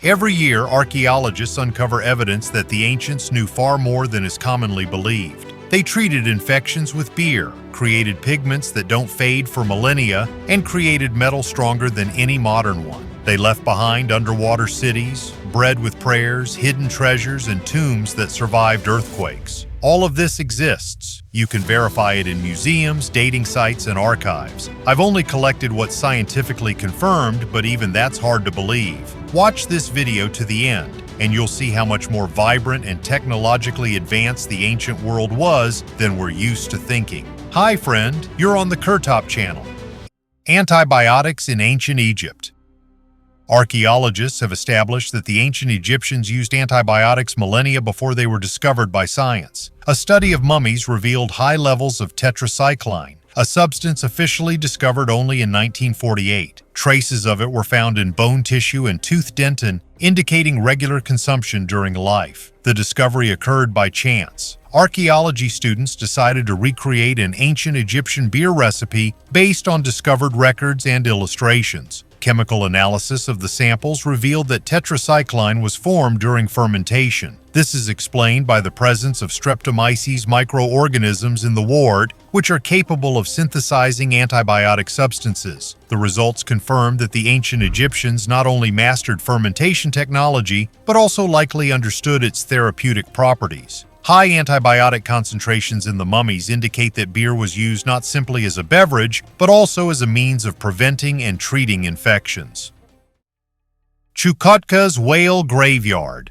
Every year, archaeologists uncover evidence that the ancients knew far more than is commonly believed. They treated infections with beer, created pigments that don't fade for millennia, and created metal stronger than any modern one. They left behind underwater cities, bread with prayers, hidden treasures, and tombs that survived earthquakes. All of this exists. You can verify it in museums, dating sites, and archives. I've only collected what's scientifically confirmed, but even that's hard to believe. Watch this video to the end, and you'll see how much more vibrant and technologically advanced the ancient world was than we're used to thinking. Hi friend, you're on the KirTop channel. Antibiotics in ancient Egypt. Archaeologists have established that the ancient Egyptians used antibiotics millennia before they were discovered by science. A study of mummies revealed high levels of tetracycline, a substance officially discovered only in 1948. Traces of it were found in bone tissue and tooth dentin, indicating regular consumption during life. The discovery occurred by chance. Archaeology students decided to recreate an ancient Egyptian beer recipe based on discovered records and illustrations. Chemical analysis of the samples revealed that tetracycline was formed during fermentation. This is explained by the presence of Streptomyces microorganisms in the wort, which are capable of synthesizing antibiotic substances. The results confirm that the ancient Egyptians not only mastered fermentation technology, but also likely understood its therapeutic properties. High antibiotic concentrations in the mummies indicate that beer was used not simply as a beverage, but also as a means of preventing and treating infections. Chukotka's Whale Graveyard.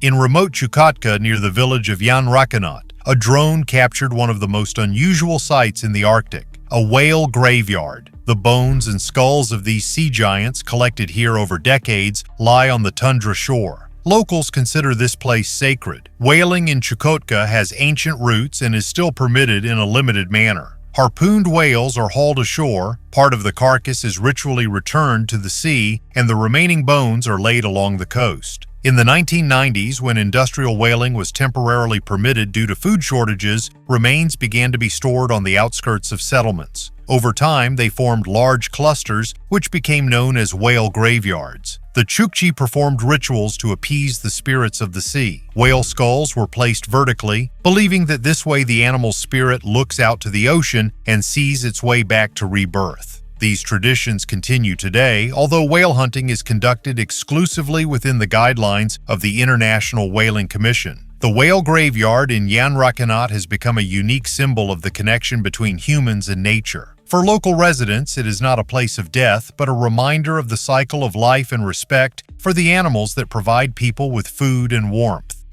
In remote Chukotka near the village of Yelong, a drone captured one of the most unusual sights in the Arctic, a whale graveyard. The bones and skulls of these sea giants, collected here over decades, lie on the tundra shore. Locals consider this place sacred. Whaling in Chukotka has ancient roots and is still permitted in a limited manner. Harpooned whales are hauled ashore, part of the carcass is ritually returned to the sea, and the remaining bones are laid along the coast. In the 1990s, when industrial whaling was temporarily permitted due to food shortages, remains began to be stored on the outskirts of settlements. Over time, they formed large clusters, which became known as whale graveyards. The Chukchi performed rituals to appease the spirits of the sea. Whale skulls were placed vertically, believing that this way the animal's spirit looks out to the ocean and sees its way back to rebirth. These traditions continue today, although whale hunting is conducted exclusively within the guidelines of the International Whaling Commission. The whale graveyard in Yelong has become a unique symbol of the connection between humans and nature. For local residents, it is not a place of death, but a reminder of the cycle of life and respect for the animals that provide people with food and warmth.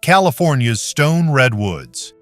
California's stone redwoods.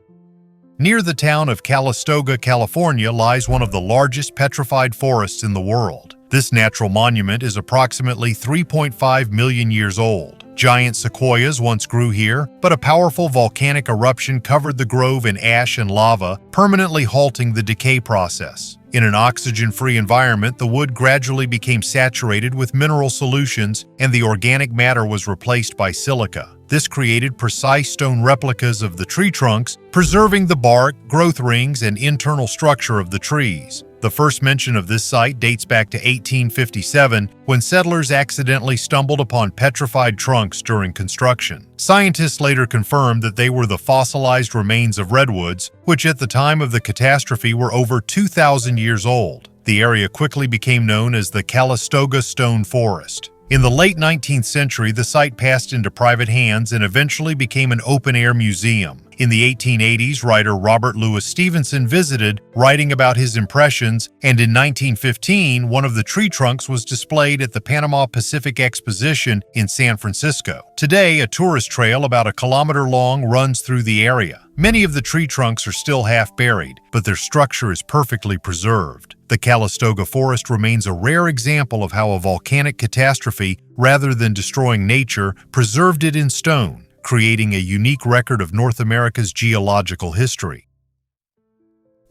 Near the town of Calistoga, California, lies one of the largest petrified forests in the world. This natural monument is approximately 3.5 million years old. Giant sequoias once grew here, but a powerful volcanic eruption covered the grove in ash and lava, permanently halting the decay process. In an oxygen-free environment, the wood gradually became saturated with mineral solutions, and the organic matter was replaced by silica. This created precise stone replicas of the tree trunks, preserving the bark, growth rings, and internal structure of the trees. The first mention of this site dates back to 1857, when settlers accidentally stumbled upon petrified trunks during construction. Scientists later confirmed that they were the fossilized remains of redwoods, which at the time of the catastrophe were over 2,000 years old. The area quickly became known as the Calistoga Stone Forest. In the late 19th century, the site passed into private hands and eventually became an open-air museum. In the 1880s, writer Robert Louis Stevenson visited, writing about his impressions, and in 1915, one of the tree trunks was displayed at the Panama Pacific Exposition in San Francisco. Today, a tourist trail about a kilometer long runs through the area. Many of the tree trunks are still half buried, but their structure is perfectly preserved. The Calistoga Forest remains a rare example of how a volcanic catastrophe, rather than destroying nature, preserved it in stone, creating a unique record of North America's geological history.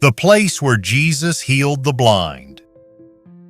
The place where Jesus healed the blind.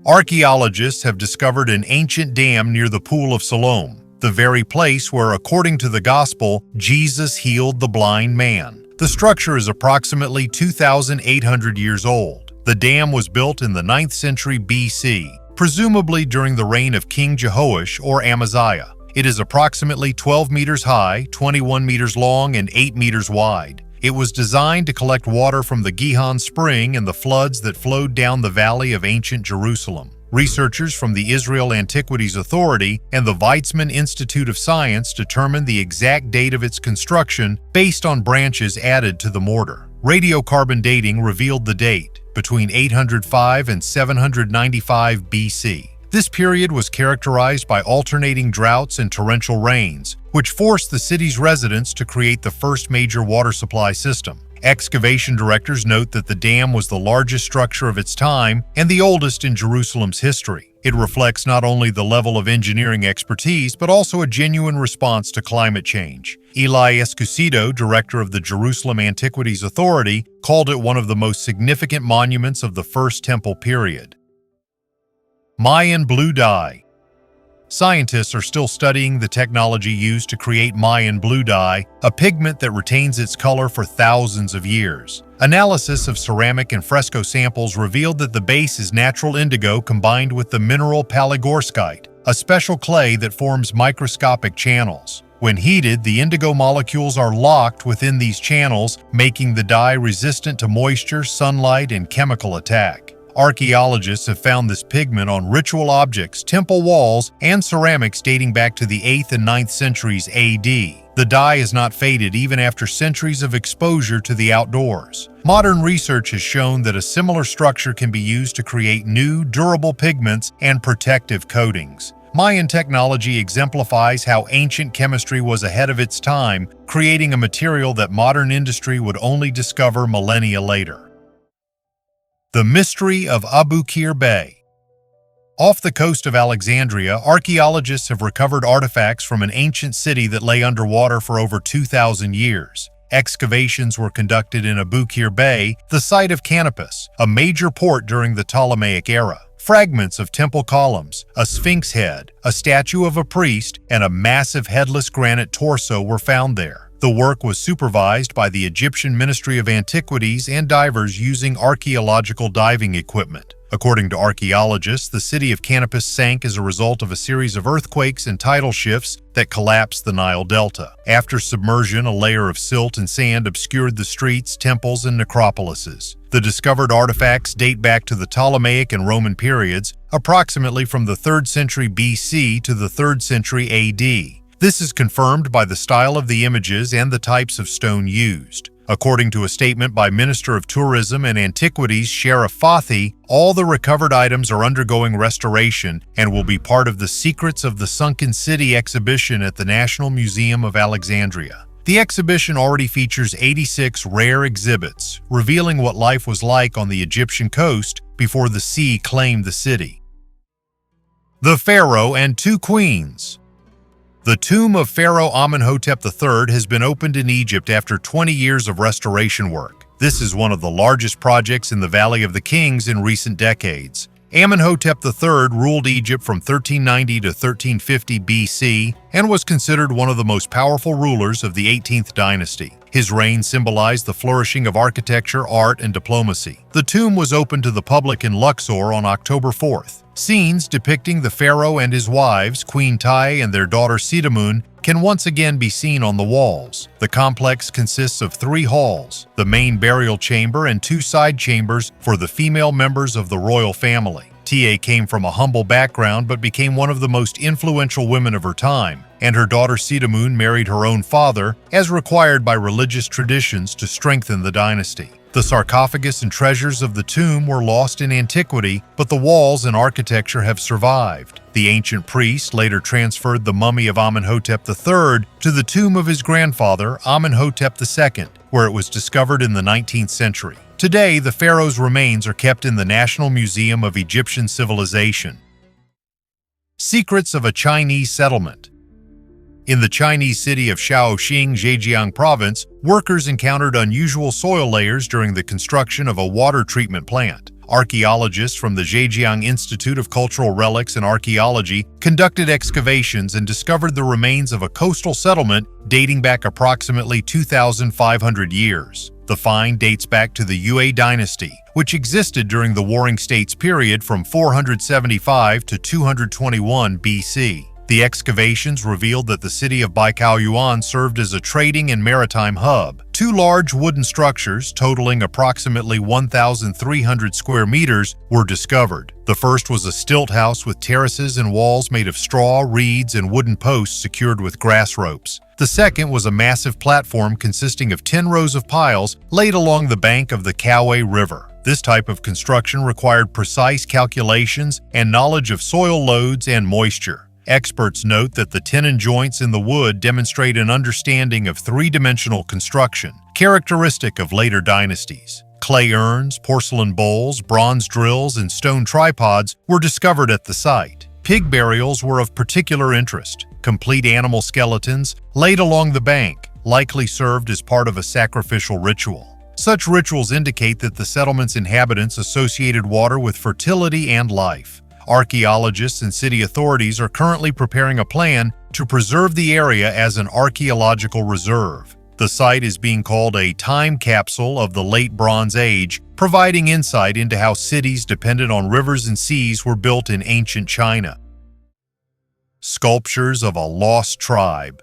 Archaeologists have discovered an ancient dam near the Pool of Siloam, the very place where, according to the Gospel, Jesus healed the blind man. The structure is approximately 2,800 years old. The dam was built in the 9th century BC. presumably during the reign of King Jehoash or Amaziah. It is approximately 12 meters high, 21 meters long, and 8 meters wide. It was designed to collect water from the Gihon Spring and the floods that flowed down the valley of ancient Jerusalem. Researchers from the Israel Antiquities Authority and the Weizmann Institute of Science determined the exact date of its construction based on branches added to the mortar. Radiocarbon dating revealed the date, between 805 and 795 BC. This period was characterized by alternating droughts and torrential rains, which forced the city's residents to create the first major water supply system. Excavation directors note that the dam was the largest structure of its time and the oldest in Jerusalem's history. It reflects not only the level of engineering expertise, but also a genuine response to climate change. Eli Escusito, director of the Jerusalem Antiquities Authority, called it one of the most significant monuments of the First Temple period. Mayan blue dye. Scientists are still studying the technology used to create Mayan blue dye, a pigment that retains its color for thousands of years. Analysis of ceramic and fresco samples revealed that the base is natural indigo combined with the mineral palygorskite, a special clay that forms microscopic channels. When heated, the indigo molecules are locked within these channels, making the dye resistant to moisture, sunlight, and chemical attack. Archaeologists have found this pigment on ritual objects, temple walls, and ceramics dating back to the 8th and 9th centuries AD. The dye is not faded even after centuries of exposure to the outdoors. Modern research has shown that a similar structure can be used to create new, durable pigments and protective coatings. Mayan technology exemplifies how ancient chemistry was ahead of its time, creating a material that modern industry would only discover millennia later. The mystery of Abu Qir Bay. Off the coast of Alexandria, archaeologists have recovered artifacts from an ancient city that lay underwater for over 2,000 years. Excavations were conducted in Abu Qir Bay, the site of Canopus, a major port during the Ptolemaic era. Fragments of temple columns, a sphinx head, a statue of a priest, and a massive headless granite torso were found there. The work was supervised by the Egyptian Ministry of Antiquities and divers using archaeological diving equipment. According to archaeologists, the city of Canopus sank as a result of a series of earthquakes and tidal shifts that collapsed the Nile Delta. After submersion, a layer of silt and sand obscured the streets, temples, and necropolises. The discovered artifacts date back to the Ptolemaic and Roman periods, approximately from the 3rd century BC to the 3rd century AD. This is confirmed by the style of the images and the types of stone used. According to a statement by Minister of Tourism and Antiquities Sharif Fathi, all the recovered items are undergoing restoration and will be part of the Secrets of the Sunken City exhibition at the National Museum of Alexandria. The exhibition already features 86 rare exhibits, revealing what life was like on the Egyptian coast before the sea claimed the city. The Pharaoh and Two Queens. The tomb of Pharaoh Amenhotep III has been opened in Egypt after 20 years of restoration work. This is one of the largest projects in the Valley of the Kings in recent decades. Amenhotep III ruled Egypt from 1390 to 1350 BC and was considered one of the most powerful rulers of the 18th dynasty. His reign symbolized the flourishing of architecture, art, and diplomacy. The tomb was opened to the public in Luxor on October 4th. Scenes depicting the pharaoh and his wives, Queen Tai and their daughter Sidamun, can once again be seen on the walls. The complex consists of 3 halls, the main burial chamber and 2 side chambers for the female members of the royal family. Ta came from a humble background but became one of the most influential women of her time, and her daughter Sidamun married her own father, as required by religious traditions to strengthen the dynasty. The sarcophagus and treasures of the tomb were lost in antiquity, but the walls and architecture have survived. The ancient priest later transferred the mummy of Amenhotep III to the tomb of his grandfather, Amenhotep II, where it was discovered in the 19th century. Today, the pharaoh's remains are kept in the National Museum of Egyptian Civilization. Secrets of a Chinese Settlement. In the Chinese city of Shaoxing, Zhejiang Province, workers encountered unusual soil layers during the construction of a water treatment plant. Archaeologists from the Zhejiang Institute of Cultural Relics and Archaeology conducted excavations and discovered the remains of a coastal settlement dating back approximately 2,500 years. The find dates back to the Yue dynasty, which existed during the Warring States period from 475 to 221 BC. The excavations revealed that the city of Baikao served as a trading and maritime hub. Two large wooden structures, totaling approximately 1,300 square meters, were discovered. The first was a stilt house with terraces and walls made of straw, reeds, and wooden posts secured with grass ropes. The second was a massive platform consisting of 10 rows of piles laid along the bank of the Kawe River. This type of construction required precise calculations and knowledge of soil loads and moisture. Experts note that the tenon joints in the wood demonstrate an understanding of three-dimensional construction, characteristic of later dynasties. Clay urns, porcelain bowls, bronze drills, and stone tripods were discovered at the site. Pig burials were of particular interest. Complete animal skeletons, laid along the bank, likely served as part of a sacrificial ritual. Such rituals indicate that the settlement's inhabitants associated water with fertility and life. Archaeologists and city authorities are currently preparing a plan to preserve the area as an archaeological reserve. The site is being called a time capsule of the late Bronze Age, providing insight into how cities dependent on rivers and seas were built in ancient China. Sculptures of a lost tribe.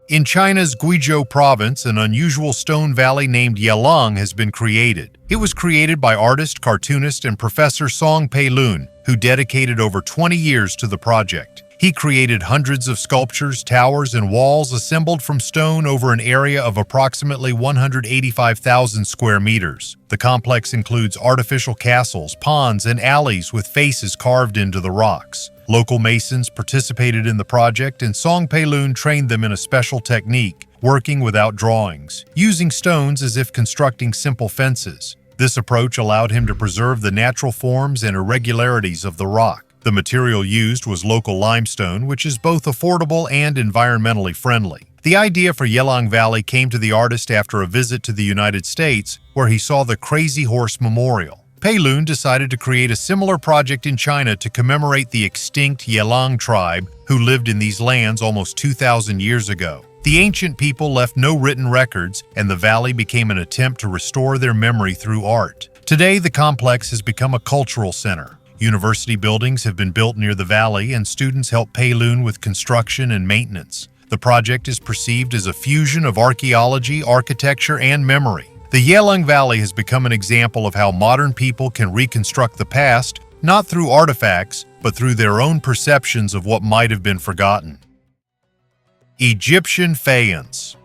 In China's Guizhou province, an unusual stone valley named Yelong has been created. It was created by artist, cartoonist, and Professor Song Pei-lun, who dedicated over 20 years to the project. He created hundreds of sculptures, towers, and walls assembled from stone over an area of approximately 185,000 square meters. The complex includes artificial castles, ponds, and alleys with faces carved into the rocks. Local masons participated in the project, and Song Pei-lun trained them in a special technique, working without drawings, using stones as if constructing simple fences. This approach allowed him to preserve the natural forms and irregularities of the rock. The material used was local limestone, which is both affordable and environmentally friendly. The idea for Yelong Valley came to the artist after a visit to the United States, where he saw the Crazy Horse Memorial. Pei-lun decided to create a similar project in China to commemorate the extinct Yelong tribe who lived in these lands almost 2,000 years ago. The ancient people left no written records, and the valley became an attempt to restore their memory through art. Today, the complex has become a cultural center. University buildings have been built near the valley, and students help Pei-lun with construction and maintenance. The project is perceived as a fusion of archaeology, architecture, and memory. The Yelong Valley has become an example of how modern people can reconstruct the past, not through artifacts, but through their own perceptions of what might have been forgotten. Egyptian faience.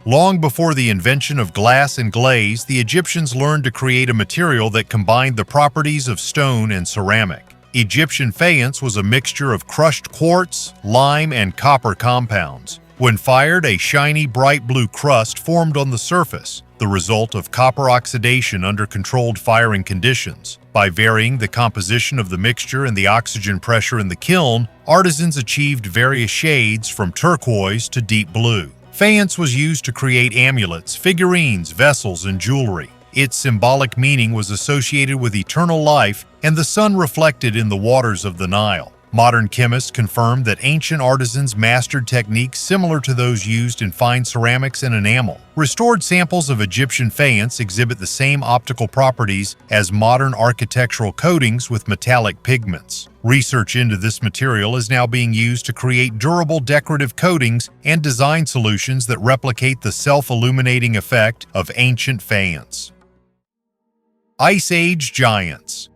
Long before the invention of glass and glaze, the Egyptians learned to create a material that combined the properties of stone and ceramic. Egyptian faience was a mixture of crushed quartz, lime, and copper compounds. When fired, a shiny, bright blue crust formed on the surface, the result of copper oxidation under controlled firing conditions. By varying the composition of the mixture and the oxygen pressure in the kiln, artisans achieved various shades from turquoise to deep blue. Faience was used to create amulets, figurines, vessels, and jewelry. Its symbolic meaning was associated with eternal life and the sun reflected in the waters of the Nile. Modern chemists confirmed that ancient artisans mastered techniques similar to those used in fine ceramics and enamel. Restored samples of Egyptian faience exhibit the same optical properties as modern architectural coatings with metallic pigments. Research into this material is now being used to create durable decorative coatings and design solutions that replicate the self-illuminating effect of ancient faience. Ice Age giants.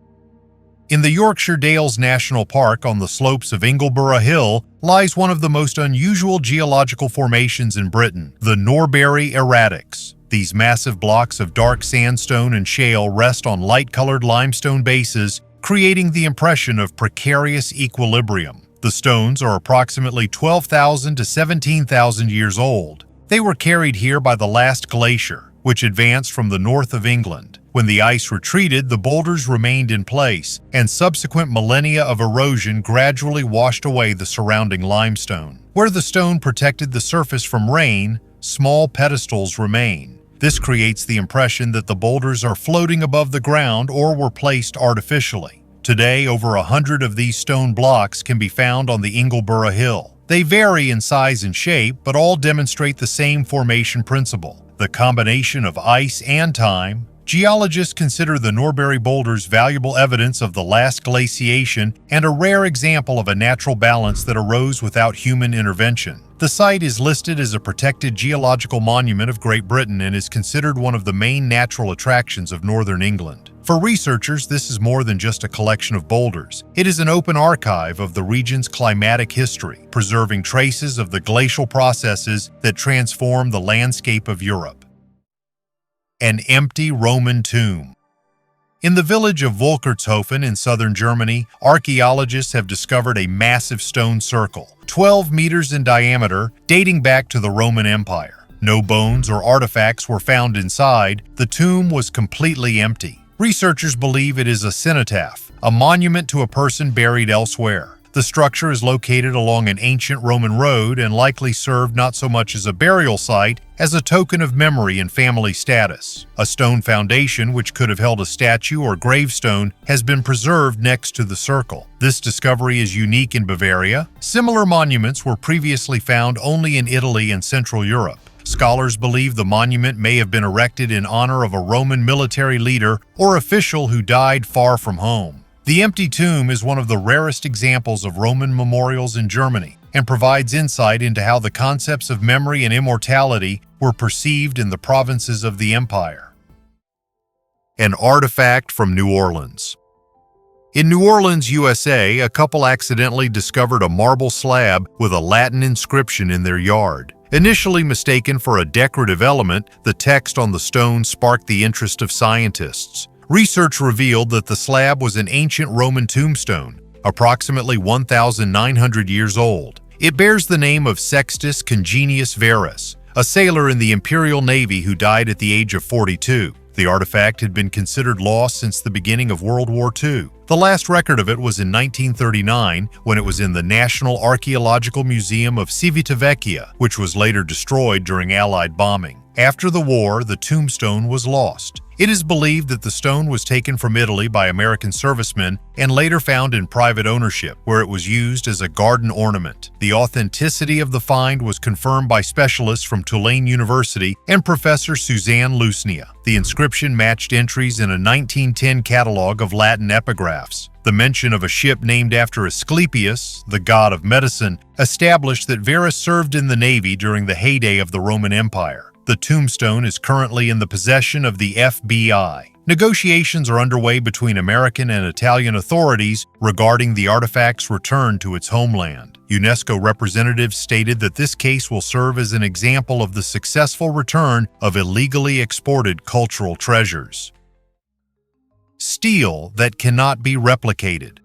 In the Yorkshire Dales National Park on the slopes of Ingleborough Hill lies one of the most unusual geological formations in Britain, the Norbury Erratics. These massive blocks of dark sandstone and shale rest on light-colored limestone bases, creating the impression of precarious equilibrium. The stones are approximately 12,000 to 17,000 years old. They were carried here by the last glacier, which advanced from the north of England. When the ice retreated, the boulders remained in place, and subsequent millennia of erosion gradually washed away the surrounding limestone. Where the stone protected the surface from rain, small pedestals remain. This creates the impression that the boulders are floating above the ground or were placed artificially. Today, over 100 of these stone blocks can be found on the Ingleborough Hill. They vary in size and shape, but all demonstrate the same formation principle: the combination of ice and time. Geologists consider the Norbury boulders valuable evidence of the last glaciation and a rare example of a natural balance that arose without human intervention. The site is listed as a protected geological monument of Great Britain and is considered one of the main natural attractions of northern England. For researchers, this is more than just a collection of boulders. It is an open archive of the region's climatic history, preserving traces of the glacial processes that transformed the landscape of Europe. An empty Roman tomb. In the village of Volkertshofen in southern Germany, archaeologists have discovered a massive stone circle, 12 meters in diameter, dating back to the Roman Empire. No bones or artifacts were found inside. The tomb was completely empty. Researchers believe it is a cenotaph, a monument to a person buried elsewhere. The structure is located along an ancient Roman road and likely served not so much as a burial site as a token of memory and family status. A stone foundation, which could have held a statue or gravestone, has been preserved next to the circle. This discovery is unique in Bavaria. Similar monuments were previously found only in Italy and Central Europe. Scholars believe the monument may have been erected in honor of a Roman military leader or official who died far from home. The empty tomb is one of the rarest examples of Roman memorials in Germany and provides insight into how the concepts of memory and immortality were perceived in the provinces of the empire. An artifact from New Orleans. In New Orleans, USA, a couple accidentally discovered a marble slab with a Latin inscription in their yard. Initially mistaken for a decorative element, the text on the stone sparked the interest of scientists. Research revealed that the slab was an ancient Roman tombstone, approximately 1,900 years old. It bears the name of Sextus Congenius Verus, a sailor in the Imperial Navy who died at the age of 42. The artifact had been considered lost since the beginning of World War II. The last record of it was in 1939, when it was in the National Archaeological Museum of Civitavecchia, which was later destroyed during Allied bombing. After the war, the tombstone was lost. It is believed that the stone was taken from Italy by American servicemen and later found in private ownership, where it was used as a garden ornament. The authenticity of the find was confirmed by specialists from Tulane University and Professor Suzanne Lusnia. The inscription matched entries in a 1910 catalog of Latin epigraphs. The mention of a ship named after Asclepius, the god of medicine, established that Verus served in the Navy during the heyday of the Roman Empire. The tombstone is currently in the possession of the FBI. Negotiations are underway between American and Italian authorities regarding the artifact's return to its homeland. UNESCO representatives stated that this case will serve as an example of the successful return of illegally exported cultural treasures. Steel that cannot be replicated.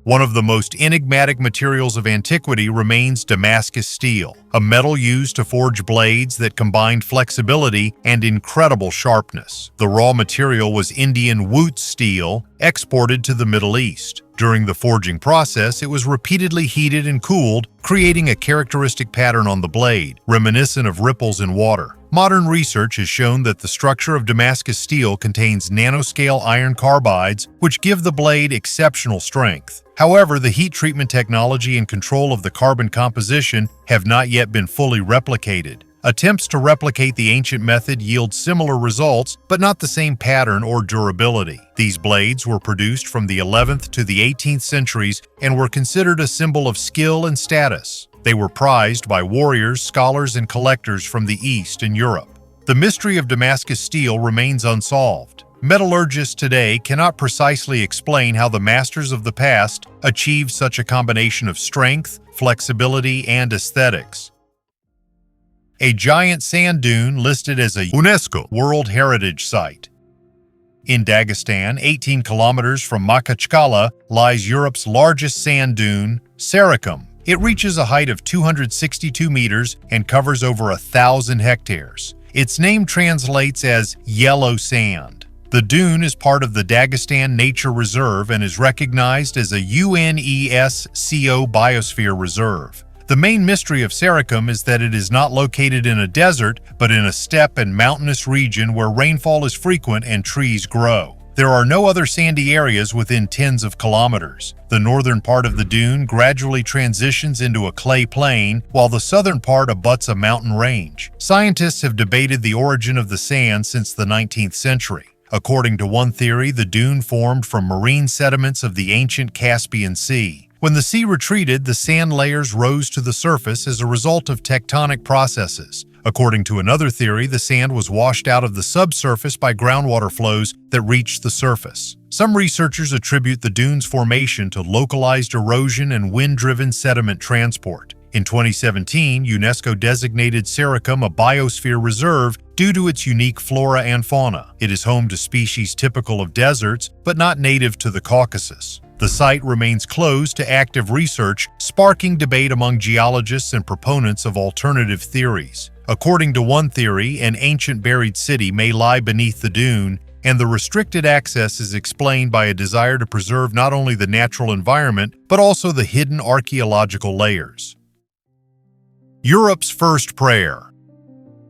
One of the most enigmatic materials of antiquity remains Damascus steel, a metal used to forge blades that combined flexibility and incredible sharpness. The raw material was Indian wootz steel, exported to the Middle East. During the forging process, it was repeatedly heated and cooled, creating a characteristic pattern on the blade, reminiscent of ripples in water. Modern research has shown that the structure of Damascus steel contains nanoscale iron carbides, which give the blade exceptional strength. However, the heat treatment technology and control of the carbon composition have not yet been fully replicated. Attempts to replicate the ancient method yield similar results, but not the same pattern or durability. These blades were produced from the 11th to the 18th centuries and were considered a symbol of skill and status. They were prized by warriors, scholars, and collectors from the East and Europe. The mystery of Damascus steel remains unsolved. Metallurgists today cannot precisely explain how the masters of the past achieved such a combination of strength, flexibility, and aesthetics. A giant sand dune listed as a UNESCO World Heritage Site. In Dagestan, 18 kilometers from Makhachkala, lies Europe's largest sand dune, Sarykum. It reaches a height of 262 meters and covers over 1,000 hectares. Its name translates as yellow sand. The dune is part of the Dagestan Nature Reserve and is recognized as a UNESCO Biosphere Reserve. The main mystery of Sarykum is that it is not located in a desert, but in a steppe and mountainous region where rainfall is frequent and trees grow. There are no other sandy areas within tens of kilometers. The northern part of the dune gradually transitions into a clay plain, while the southern part abuts a mountain range. Scientists have debated the origin of the sand since the 19th century. According to one theory, the dune formed from marine sediments of the ancient Caspian Sea. When the sea retreated, the sand layers rose to the surface as a result of tectonic processes. According to another theory, the sand was washed out of the subsurface by groundwater flows that reached the surface. Some researchers attribute the dune's formation to localized erosion and wind-driven sediment transport. In 2017, UNESCO designated Sarykum a biosphere reserve due to its unique flora and fauna. It is home to species typical of deserts, but not native to the Caucasus. The site remains closed to active research, sparking debate among geologists and proponents of alternative theories. According to one theory, an ancient buried city may lie beneath the dune, and the restricted access is explained by a desire to preserve not only the natural environment, but also the hidden archaeological layers. Europe's first prayer.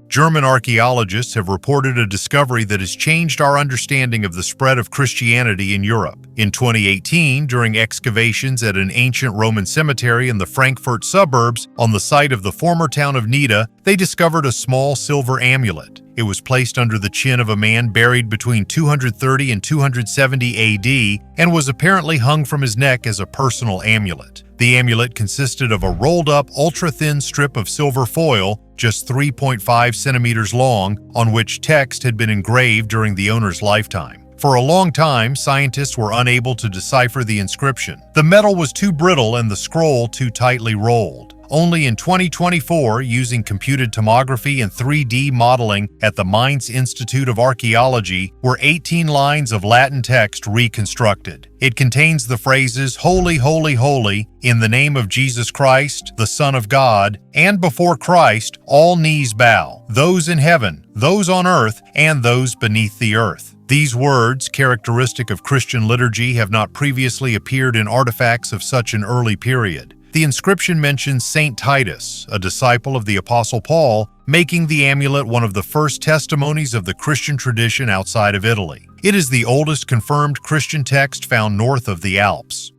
German archaeologists have reported a discovery that has changed our understanding of the spread of Christianity in Europe. In 2018, during excavations at an ancient Roman cemetery in the Frankfurt suburbs, on the site of the former town of Nida, they discovered a small silver amulet. It was placed under the chin of a man buried between 230 and 270 AD and was apparently hung from his neck as a personal amulet. The amulet consisted of a rolled-up, ultra-thin strip of silver foil, just 3.5 centimeters long, on which text had been engraved during the owner's lifetime. For a long time, scientists were unable to decipher the inscription. The metal was too brittle and the scroll too tightly rolled. Only in 2024, using computed tomography and 3D modeling at the Mainz Institute of Archaeology, were 18 lines of Latin text reconstructed. It contains the phrases, "Holy, holy, holy, in the name of Jesus Christ, the Son of God, and before Christ, all knees bow, those in heaven, those on earth, and those beneath the earth." These words, characteristic of Christian liturgy, have not previously appeared in artifacts of such an early period. The inscription mentions Saint Titus, a disciple of the Apostle Paul, making the amulet one of the first testimonies of the Christian tradition outside of Italy. It is the oldest confirmed Christian text found north of the Alps.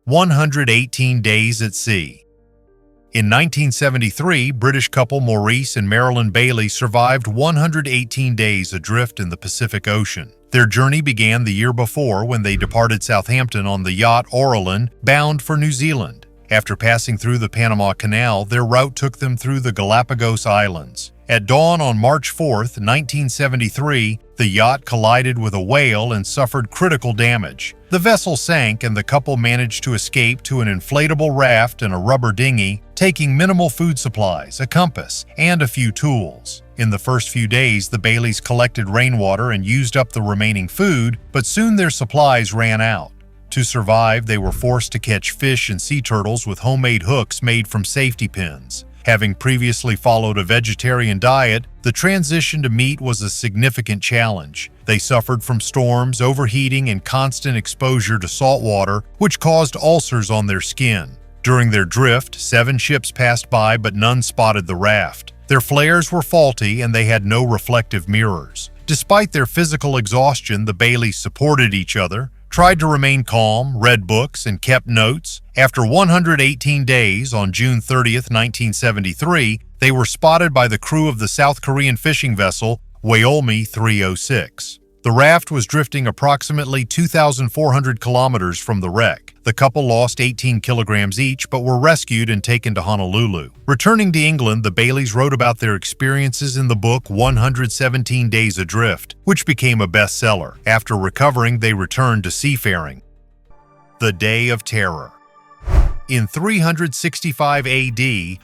118 Days at Sea. In 1973, British couple Maurice and Marilyn Bailey survived 118 days adrift in the Pacific Ocean. Their journey began the year before when they departed Southampton on the yacht Aurelin, bound for New Zealand. After passing through the Panama Canal, their route took them through the Galapagos Islands. At dawn on March 4, 1973, the yacht collided with a whale and suffered critical damage. The vessel sank and the couple managed to escape to an inflatable raft and a rubber dinghy, taking minimal food supplies, a compass, and a few tools. In the first few days, the Baileys collected rainwater and used up the remaining food, but soon their supplies ran out. To survive, they were forced to catch fish and sea turtles with homemade hooks made from safety pins. Having previously followed a vegetarian diet, the transition to meat was a significant challenge. They suffered from storms, overheating, and constant exposure to salt water, which caused ulcers on their skin. During their drift, 7 ships passed by, but none spotted the raft. Their flares were faulty and they had no reflective mirrors. Despite their physical exhaustion, the Baileys supported each other, tried to remain calm, read books, and kept notes. After 118 days, on June 30, 1973, they were spotted by the crew of the South Korean fishing vessel Hwyeolmi 306. The raft was drifting approximately 2,400 kilometers from the wreck. The couple lost 18 kilograms each, but were rescued and taken to Honolulu. Returning to England, the Baileys wrote about their experiences in the book 117 Days Adrift, which became a bestseller. After recovering, they returned to seafaring. The Day of Terror. In 365 AD,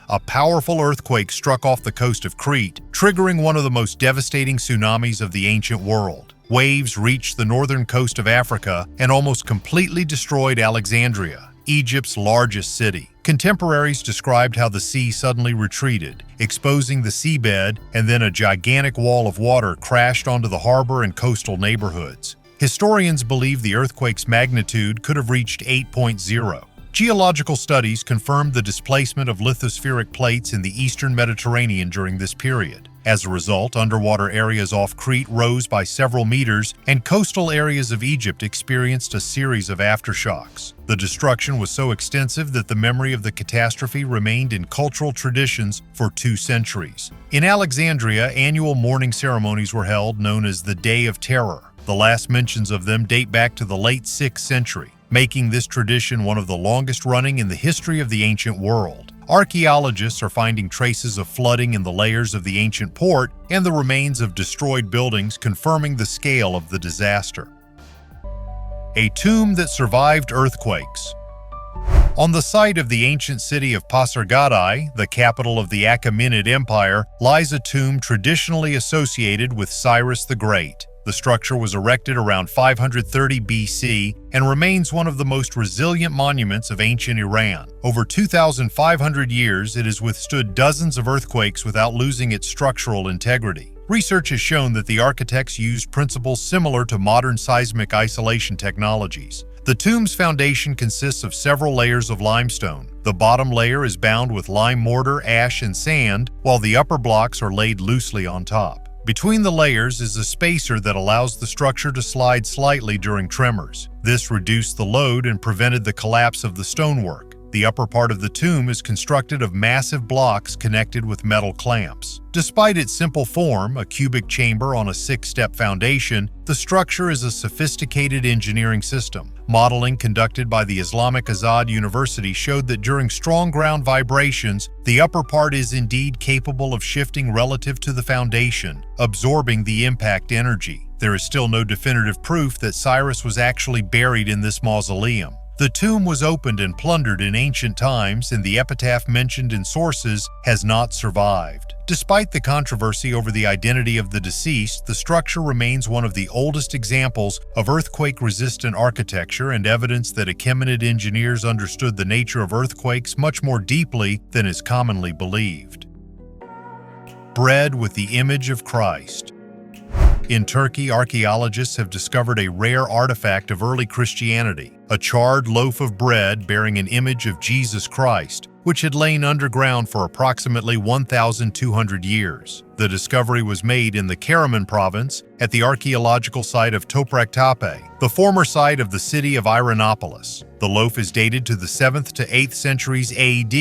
a powerful earthquake struck off the coast of Crete, triggering one of the most devastating tsunamis of the ancient world. Waves reached the northern coast of Africa and almost completely destroyed Alexandria, Egypt's largest city. Contemporaries described how the sea suddenly retreated, exposing the seabed, and then a gigantic wall of water crashed onto the harbor and coastal neighborhoods. Historians believe the earthquake's magnitude could have reached 8.0. Geological studies confirmed the displacement of lithospheric plates in the eastern Mediterranean during this period. As a result, underwater areas off Crete rose by several meters, and coastal areas of Egypt experienced a series of aftershocks. The destruction was so extensive that the memory of the catastrophe remained in cultural traditions for 2 centuries. In Alexandria, annual mourning ceremonies were held known as the Day of Terror. The last mentions of them date back to the late 6th century, making this tradition one of the longest running in the history of the ancient world. Archaeologists are finding traces of flooding in the layers of the ancient port and the remains of destroyed buildings, confirming the scale of the disaster. A tomb that survived earthquakes. On the site of the ancient city of Pasargadae, the capital of the Achaemenid Empire, lies a tomb traditionally associated with Cyrus the Great. The structure was erected around 530 BC and remains one of the most resilient monuments of ancient Iran. Over 2,500 years, it has withstood dozens of earthquakes without losing its structural integrity. Research has shown that the architects used principles similar to modern seismic isolation technologies. The tomb's foundation consists of several layers of limestone. The bottom layer is bound with lime mortar, ash, and sand, while the upper blocks are laid loosely on top. Between the layers is a spacer that allows the structure to slide slightly during tremors. This reduced the load and prevented the collapse of the stonework. The upper part of the tomb is constructed of massive blocks connected with metal clamps. Despite its simple form, a cubic chamber on a 6-step foundation, the structure is a sophisticated engineering system. Modeling conducted by the Islamic Azad University showed that during strong ground vibrations, the upper part is indeed capable of shifting relative to the foundation, absorbing the impact energy. There is still no definitive proof that Cyrus was actually buried in this mausoleum. The tomb was opened and plundered in ancient times, and the epitaph mentioned in sources has not survived. Despite the controversy over the identity of the deceased, the structure remains one of the oldest examples of earthquake-resistant architecture and evidence that Achaemenid engineers understood the nature of earthquakes much more deeply than is commonly believed. Bread with the image of Christ. In Turkey, archaeologists have discovered a rare artifact of early Christianity, a charred loaf of bread bearing an image of Jesus Christ, which had lain underground for approximately 1,200 years. The discovery was made in the Karaman province at the archaeological site of Topraktepe, the former site of the city of Iranopolis. The loaf is dated to the 7th to 8th centuries AD,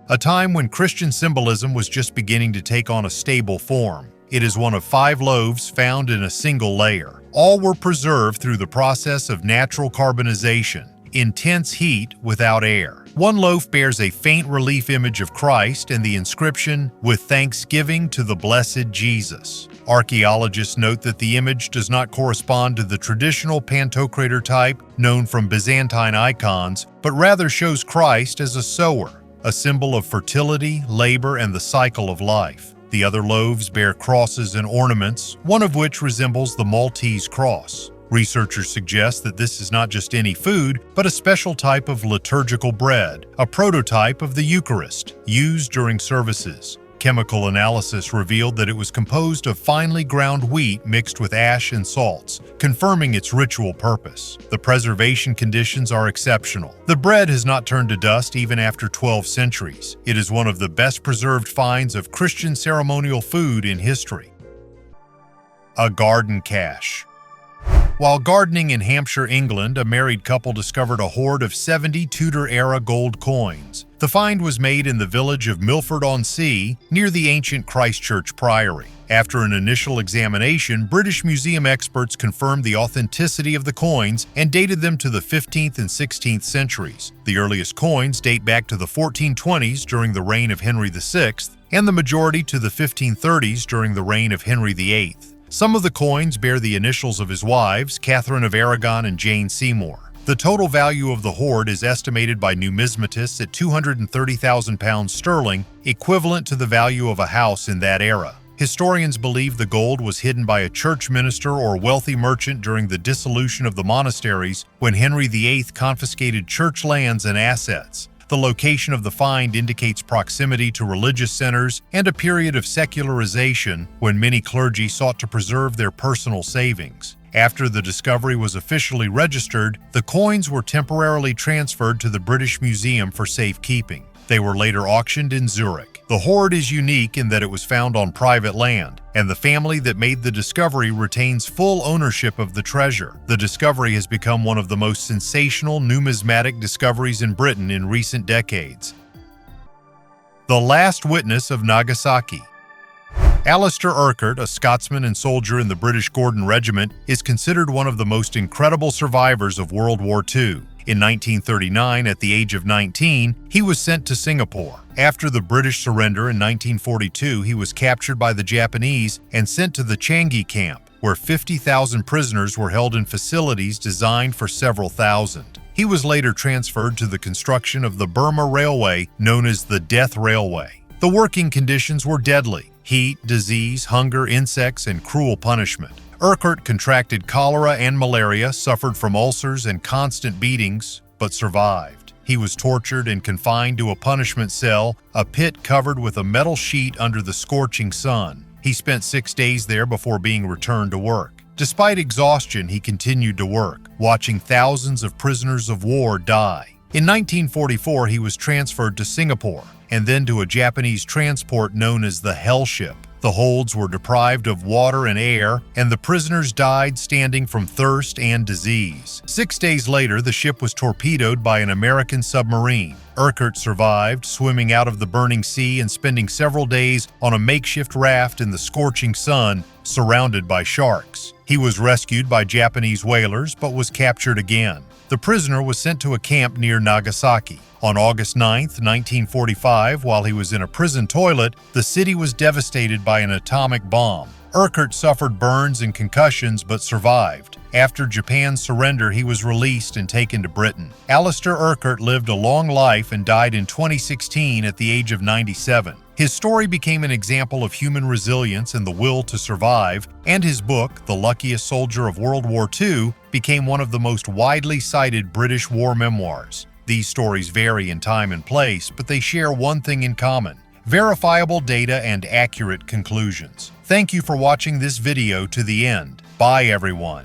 a time when Christian symbolism was just beginning to take on a stable form. It is one of 5 loaves found in a single layer. All were preserved through the process of natural carbonization, intense heat without air. One loaf bears a faint relief image of Christ and the inscription, "With thanksgiving to the blessed Jesus." Archaeologists note that the image does not correspond to the traditional pantocrator type known from Byzantine icons, but rather shows Christ as a sower, a symbol of fertility, labor, and the cycle of life. The other loaves bear crosses and ornaments, one of which resembles the Maltese cross. Researchers suggest that this is not just any food, but a special type of liturgical bread, a prototype of the Eucharist, used during services. Chemical analysis revealed that it was composed of finely ground wheat mixed with ash and salts, confirming its ritual purpose. The preservation conditions are exceptional. The bread has not turned to dust even after 12 centuries. It is one of the best preserved finds of Christian ceremonial food in history. A garden cache. While gardening in Hampshire, England, a married couple discovered a hoard of 70 Tudor-era gold coins. The find was made in the village of Milford-on-Sea, near the ancient Christchurch Priory. After an initial examination, British museum experts confirmed the authenticity of the coins and dated them to the 15th and 16th centuries. The earliest coins date back to the 1420s during the reign of Henry VI, and the majority to the 1530s during the reign of Henry VIII. Some of the coins bear the initials of his wives, Catherine of Aragon and Jane Seymour. The total value of the hoard is estimated by numismatists at £230,000 sterling, equivalent to the value of a house in that era. Historians believe the gold was hidden by a church minister or wealthy merchant during the dissolution of the monasteries when Henry VIII confiscated church lands and assets. The location of the find indicates proximity to religious centers and a period of secularization when many clergy sought to preserve their personal savings. After the discovery was officially registered, the coins were temporarily transferred to the British Museum for safekeeping. They were later auctioned in Zurich. The hoard is unique in that it was found on private land, and the family that made the discovery retains full ownership of the treasure. The discovery has become one of the most sensational numismatic discoveries in Britain in recent decades. The Last Witness of Nagasaki. Alistair Urquhart, a Scotsman and soldier in the British Gordon Regiment, is considered one of the most incredible survivors of World War II. In 1939, at the age of 19, he was sent to Singapore. After the British surrender in 1942, he was captured by the Japanese and sent to the Changi camp, where 50,000 prisoners were held in facilities designed for several thousand. He was later transferred to the construction of the Burma Railway, known as the Death Railway. The working conditions were deadly: heat, disease, hunger, insects, and cruel punishment. Urquhart contracted cholera and malaria, suffered from ulcers and constant beatings, but survived. He was tortured and confined to a punishment cell, a pit covered with a metal sheet under the scorching sun. He spent 6 days there before being returned to work. Despite exhaustion, he continued to work, watching thousands of prisoners of war die. In 1944, he was transferred to Singapore, and then to a Japanese transport known as the Hell Ship. The holds were deprived of water and air, and the prisoners died standing from thirst and disease. 6 days later, the ship was torpedoed by an American submarine. Urquhart survived, swimming out of the burning sea and spending several days on a makeshift raft in the scorching sun, surrounded by sharks. He was rescued by Japanese whalers, but was captured again. The prisoner was sent to a camp near Nagasaki. On August 9, 1945, while he was in a prison toilet, the city was devastated by an atomic bomb. Urquhart suffered burns and concussions but survived. After Japan's surrender, he was released and taken to Britain. Alistair Urquhart lived a long life and died in 2016 at the age of 97. His story became an example of human resilience and the will to survive, and his book, The Luckiest Soldier of World War II, became one of the most widely cited British war memoirs. These stories vary in time and place, but they share one thing in common: verifiable data and accurate conclusions. Thank you for watching this video to the end. Bye, everyone.